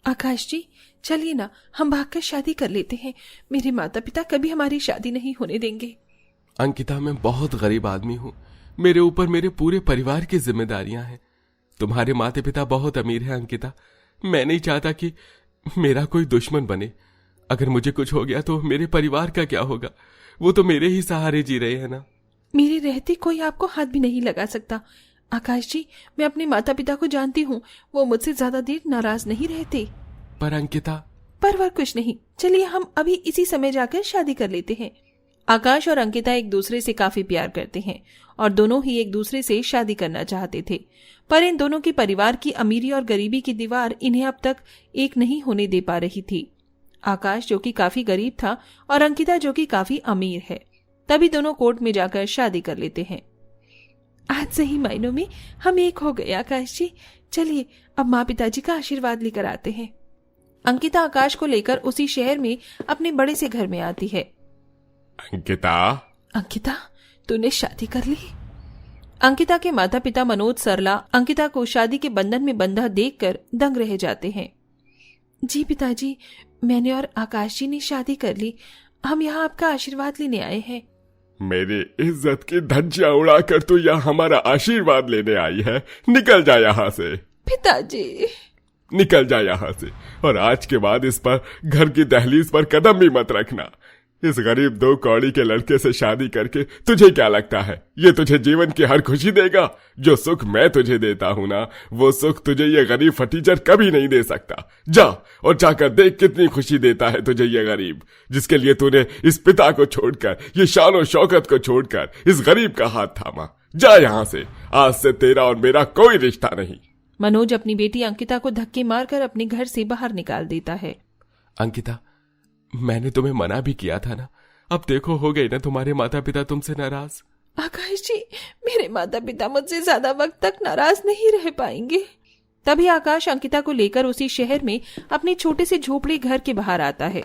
आकाश जी, चलिए ना, हम भागकर शादी कर लेते हैं। मेरे माता पिता कभी हमारी शादी नहीं होने देंगे। अंकिता, मैं बहुत गरीब आदमी हूँ। मेरे ऊपर मेरे पूरे परिवार की जिम्मेदारियां हैं। तुम्हारे माता पिता बहुत अमीर हैं अंकिता। मैं नहीं चाहता कि मेरा कोई दुश्मन बने। अगर मुझे कुछ हो गया तो मेरे परिवार का क्या होगा? वो तो मेरे ही सहारे जी रहे हैं ना। मेरे रहते कोई आपको हाथ भी नहीं लगा सकता। आकाश जी, मैं अपने माता पिता को जानती हूँ, वो मुझसे ज्यादा देर नाराज नहीं रहते। पर अंकिता। पर कुछ नहीं, चलिए हम अभी इसी समय जाकर शादी कर लेते हैं। आकाश और अंकिता एक दूसरे से काफी प्यार करते हैं और दोनों ही एक दूसरे से शादी करना चाहते थे, पर इन दोनों की परिवार की अमीरी और गरीबी की दीवार इन्हें अब तक एक नहीं होने दे पा रही थी। आकाश जो कि काफी गरीब था और अंकिता जो कि काफी अमीर है, तभी दोनों कोर्ट में जाकर शादी कर लेते हैं। आज सही मायनों में हम एक हो गए आकाश जी। चलिए अब माँ पिताजी का आशीर्वाद लेकर आते हैं। अंकिता आकाश को लेकर उसी शहर में अपने बड़े से घर में आती है। अंकिता, तूने शादी कर ली? अंकिता के माता पिता मनोज सरला अंकिता को शादी के बंधन में बंधा देखकर दंग रह जाते हैं। जी पिताजी, मैंने और आकाश जी ने शादी कर ली। हम यहाँ आपका आशीर्वाद लेने आए हैं। मेरी इज्जत की धज्जियां उड़ाकर तू यहाँ हमारा आशीर्वाद लेने आई है? निकल जा यहाँ से। पिताजी, निकल जा यहाँ से, और आज के बाद इस पर घर की दहलीज पर कदम भी मत रखना। इस गरीब दो कौड़ी के लड़के से शादी करके तुझे क्या लगता है ये तुझे जीवन की हर खुशी देगा? जो सुख मैं तुझे देता हूँ ना, वो सुख तुझे ये गरीब फटीचर कभी नहीं दे सकता। जा और जाकर देख कितनी खुशी देता है तुझे ये गरीब, जिसके लिए तूने इस पिता को छोड़कर, ये शान और शौकत को छोड़कर इस गरीब का हाथ थामा। जा यहाँ से, आज से तेरा और मेरा कोई रिश्ता नहीं। मनोज अपनी बेटी अंकिता को धक्के मारकर अपने घर से बाहर निकाल देता है। अंकिता, मैंने तुम्हें मना भी किया था ना, अब देखो हो गई ना तुम्हारे माता पिता तुमसे नाराज। आकाश जी, मेरे माता पिता मुझसे ज्यादा वक्त तक नाराज नहीं रह पाएंगे। तभी आकाश अंकिता को लेकर उसी शहर में अपने छोटे से झोपड़ी घर के बाहर आता है।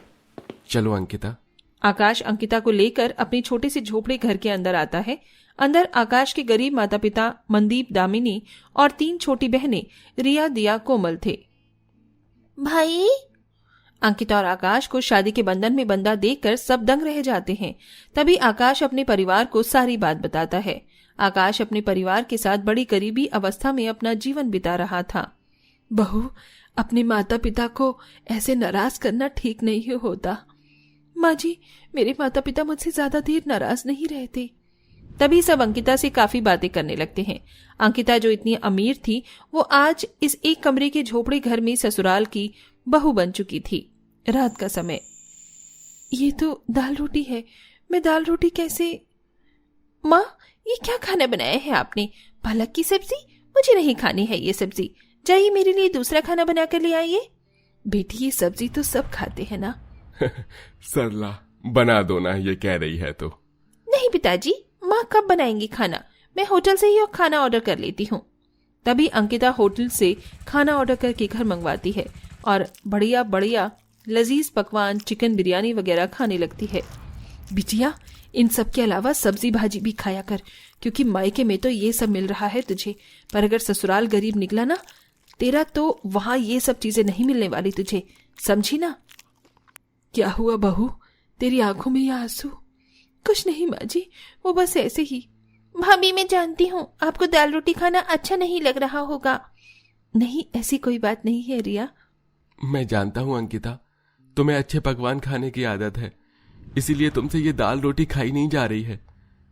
चलो अंकिता। आकाश अंकिता को लेकर अपने छोटे से झोपड़ी घर के अंदर आता है। अंदर आकाश के गरीब माता पिता मनदीप, दामिनी और 3 छोटी बहनें रिया, दिया, कोमल थे। भाई, अंकिता और आकाश को शादी के बंधन में बंधा देखकर सब दंग रह जाते हैं। तभी आकाश अपने परिवार को सारी बात बताता है। आकाश अपने परिवार के साथ बड़ी गरीबी अवस्था में अपना जीवन बिता रहा था। बहू, अपने माता पिता को ऐसे नाराज करना ठीक नहीं होता। माँ जी, मेरे माता पिता मुझसे ज्यादा देर नाराज नहीं रहते। तभी सब अंकिता से काफी बातें करने लगते हैं। अंकिता जो इतनी अमीर थी, वो आज इस एक कमरे के झोपड़े घर में ससुराल की बहू बन चुकी थी। रात का समय। ये तो दाल रोटी है, मैं दाल रोटी कैसे? माँ, ये क्या खाना बनाया है आपने? पालक की सब्जी? मुझे नहीं खानी है ये सब्जी। जाइए मेरे लिए दूसरा खाना बना कर ले आइए। बेटी, ये सब्जी तो सब खाते हैं ना? सरला, बना दो ना, ये कह रही है तो। नहीं पिताजी, माँ कब बनाएंगी खाना? मैं होटल से ही खाना ऑर्डर कर लेती हूँ। तभी अंकिता होटल से खाना ऑर्डर करके घर मंगवाती है और बढ़िया बढ़िया लजीज पकवान, चिकन बिरयानी वगैरह खाने लगती है। बिटिया, इन सब के अलावा सब्जी भाजी भी खाया कर, क्योंकि मायके में तो ये सब मिल रहा है तुझे, पर अगर ससुराल गरीब निकला ना तेरा, तो वहां ये सब चीजें नहीं मिलने वाली तुझे, समझी ना? क्या हुआ बहू, तेरी आंखों में ये आंसू? कुछ नहीं माँ जी, वो बस ऐसे ही। भाभी, मैं जानती हूँ आपको दाल रोटी खाना अच्छा नहीं लग रहा होगा। नहीं, ऐसी कोई बात नहीं है रिया। मैं जानता हूँ अंकिता, तुम्हें अच्छे पकवान खाने की आदत है, इसीलिए तुमसे ये दाल रोटी खाई नहीं जा रही है।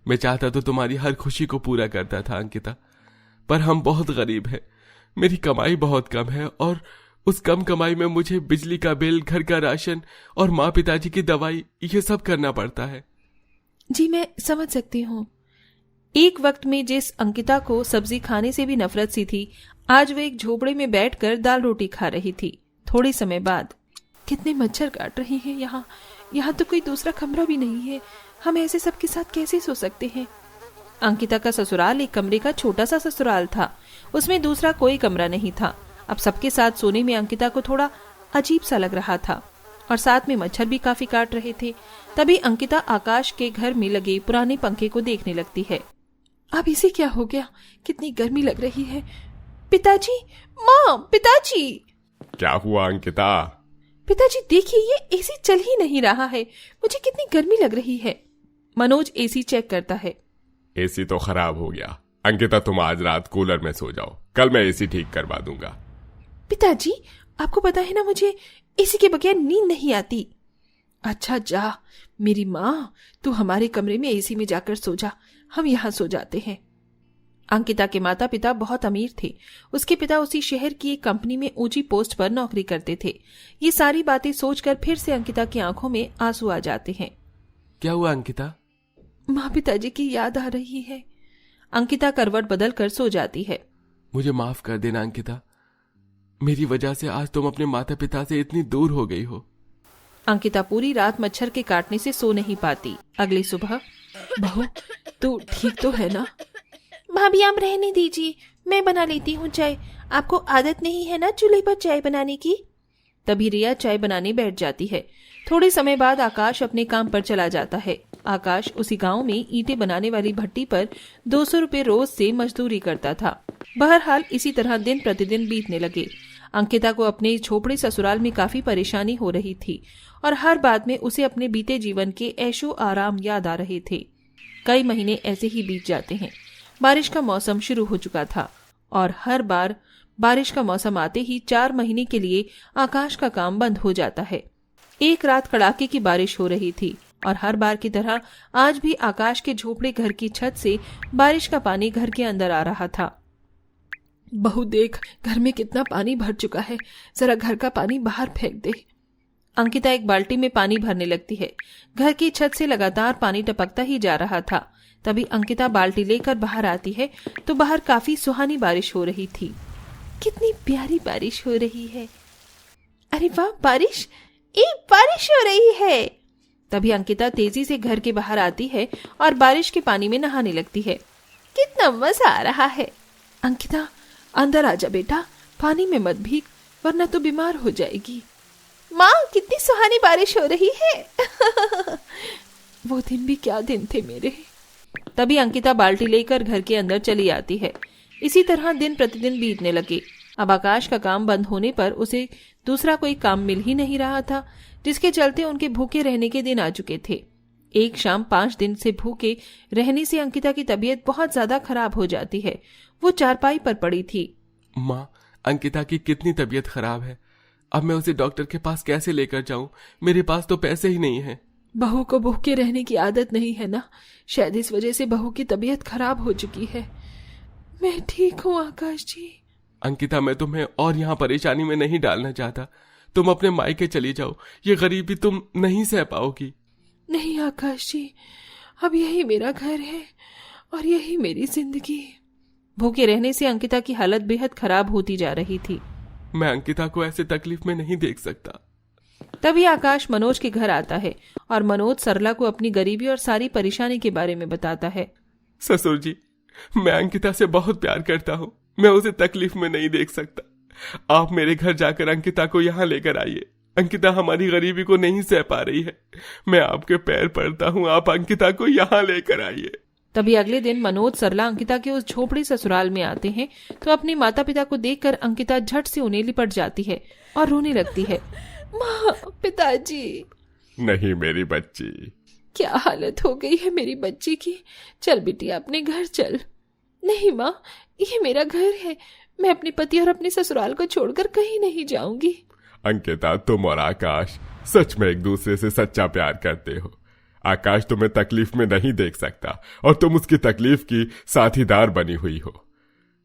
मैं चाहता तो तुम्हारी हर खुशी को पूरा करता था अंकिता, पर हम बहुत गरीब हैं। मेरी कमाई बहुत कम है और उस कम कमाई में मुझे बिजली का बिल, घर का राशन और माँ पिताजी की दवाई, ये सब करना पड़ता है। जी मैं समझ सकती हूँ। एक वक्त में जिस अंकिता को सब्जी खाने से भी नफरत सी थी, आज वो एक झोपड़े में बैठकर दाल रोटी खा रही थी। थोड़े समय बाद, कितने मच्छर काट रहे हैं यहाँ तो कोई दूसरा कमरा भी नहीं है। हम ऐसे सबके साथ कैसे सो सकते हैं? अंकिता का ससुराल एक कमरे का छोटा सा ससुराल था, उसमें दूसरा कोई कमरा नहीं था। अब सबके साथ सोने में अंकिता को थोड़ा अजीब सा लग रहा था और साथ में मच्छर भी काफी काट रहे थे। तभी अंकिता आकाश के घर में लगे पुराने पंखे को देखने लगती है। अब इसे क्या हो गया? कितनी गर्मी लग रही है। पिताजी, माँ, पिताजी! क्या हुआ अंकिता? पिताजी देखिए, ये एसी चल ही नहीं रहा है। मुझे कितनी गर्मी लग रही है। मनोज एसी चेक करता है। एसी तो खराब हो गया। अंकिता तुम आज रात कूलर में सो जाओ, कल मैं एसी ठीक करवा दूंगा। पिताजी आपको पता है ना, मुझे एसी के बगैर नींद नहीं आती। अच्छा जा मेरी माँ, तू हमारे कमरे में एसी में जाकर सो जा, हम यहाँ सो जाते हैं। अंकिता के माता पिता बहुत अमीर थे। उसके पिता उसी शहर की एक कंपनी में ऊंची पोस्ट पर नौकरी करते थे। ये सारी बातें सोचकर फिर से अंकिता की आंखों में आंसू आ जाते हैं। क्या हुआ अंकिता? माँ पिताजी की याद आ रही है। अंकिता करवट बदल कर सो जाती है। मुझे माफ कर देना अंकिता, मेरी वजह से आज तुम अपने माता पिता से इतनी दूर हो गई हो। अंकिता पूरी रात मच्छर के काटने से सो नहीं पाती। अगली सुबह, बहू तू ठीक तो है ना? भाभी आप रहने दीजिए, मैं बना लेती हूँ चाय। आपको आदत नहीं है ना चूल्हे पर चाय बनाने की? तभी रिया चाय बनाने बैठ जाती है। थोड़े समय बाद आकाश अपने काम पर चला जाता है। आकाश उसी गांव में ईंटें बनाने वाली भट्टी पर 200 रुपए रोज से मजदूरी करता था। बहरहाल इसी तरह दिन प्रतिदिन बीतने लगे। अंकिता को अपने झोपड़े ससुराल में काफी परेशानी हो रही थी और हर बात में उसे अपने बीते जीवन के ऐशो आराम याद आ रहे थे। कई महीने ऐसे ही बीत जाते हैं। बारिश का मौसम शुरू हो चुका था और हर बार बारिश का मौसम आते ही 4 महीने के लिए आकाश का काम बंद हो जाता है। एक रात कड़ाके की बारिश हो रही थी और हर बार की तरह आज भी आकाश के झोपड़े घर की छत से बारिश का पानी घर के अंदर आ रहा था। बहू देख, घर में कितना पानी भर चुका है, जरा घर का पानी बाहर फेंक दे। अंकिता एक बाल्टी में पानी भरने लगती है। घर की छत से लगातार पानी टपकता ही जा रहा था। तभी अंकिता बाल्टी लेकर बाहर आती है तो बाहर काफी सुहानी बारिश हो रही थी। कितनी प्यारी बारिश हो रही है। अरे वाह, बारिश हो रही है। तभी अंकिता तेजी से घर के बाहर आती है और बारिश के पानी में नहाने लगती है। कितना मजा आ रहा है। अंकिता अंदर आजा बेटा, पानी में मत भीग वरना तो बीमार हो जाएगी। माँ कितनी सुहानी बारिश हो रही है। वो दिन भी क्या दिन थे मेरे। तभी अंकिता बाल्टी लेकर घर के अंदर चली आती है। इसी तरह दिन प्रतिदिन बीतने लगे। अब आकाश का काम बंद होने पर उसे दूसरा कोई काम मिल ही नहीं रहा था, जिसके चलते उनके भूखे रहने के दिन आ चुके थे। एक शाम 5 दिन से भूखे रहने से अंकिता की तबीयत बहुत ज्यादा खराब हो जाती है। वो चारपाई पर पड़ी थी। माँ, अंकिता की कितनी तबीयत खराब है। अब मैं उसे डॉक्टर के पास कैसे लेकर जाऊं? मेरे पास तो पैसे ही नहीं है। बहू को भूखे रहने की आदत नहीं है ना, शायद इस वजह से बहू की तबीयत खराब हो चुकी है। मैं ठीक हूँ आकाश जी। अंकिता, मैं तुम्हें और यहाँ परेशानी में नहीं डालना चाहता। तुम अपने मायके चली जाओ, ये गरीबी तुम नहीं सह पाओगी। नहीं आकाश जी, अब यही मेरा घर है और यही मेरी जिंदगी। भूखे रहने से अंकिता की हालत बेहद खराब होती जा रही थी। मैं अंकिता को ऐसे तकलीफ में नहीं देख सकता। तभी आकाश मनोज के घर आता है और मनोज सरला को अपनी गरीबी और सारी परेशानी के बारे में बताता है। ससुर जी, मैं अंकिता से बहुत प्यार करता हूँ, मैं उसे तकलीफ में नहीं देख सकता। आप मेरे घर जाकर अंकिता को यहाँ लेकर आइए। अंकिता हमारी गरीबी को नहीं सह पा रही है। मैं आपके पैर पड़ता हूँ, आप अंकिता को यहाँ लेकर आइए। तभी अगले दिन मनोज सरला अंकिता के उस झोपड़ी ससुराल में आते हैं तो अपने माता पिता को देखकर अंकिता झट से उन्हें लिपट जाती है और रोने लगती है। माँ, पिताजी। नहीं मेरी बच्ची। क्या हालत हो गई है मेरी बच्ची की। चल बिटिया अपने घर चल। नहीं माँ, ये मेरा घर है, मैं अपने पति और अपने ससुराल को छोड़कर कहीं नहीं जाऊंगी। अंकिता, तुम और आकाश सच में एक दूसरे से सच्चा प्यार करते हो। आकाश तुम्हें तकलीफ में नहीं देख सकता और तुम उसकी तकलीफ की साथीदार बनी हुई हो।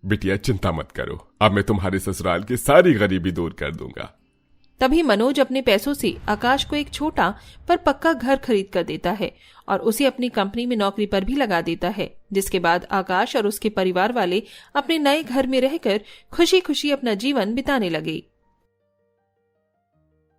बिटिया चिंता मत करो, अब मैं तुम्हारे ससुराल की सारी गरीबी दूर कर दूंगा। तभी मनोज अपने पैसों से आकाश को एक छोटा पर पक्का घर खरीद कर देता है और उसे अपनी कंपनी में नौकरी पर भी लगा देता है, जिसके बाद आकाश और उसके परिवार वाले अपने नए घर में रहकर खुशी खुशी अपना जीवन बिताने लगे।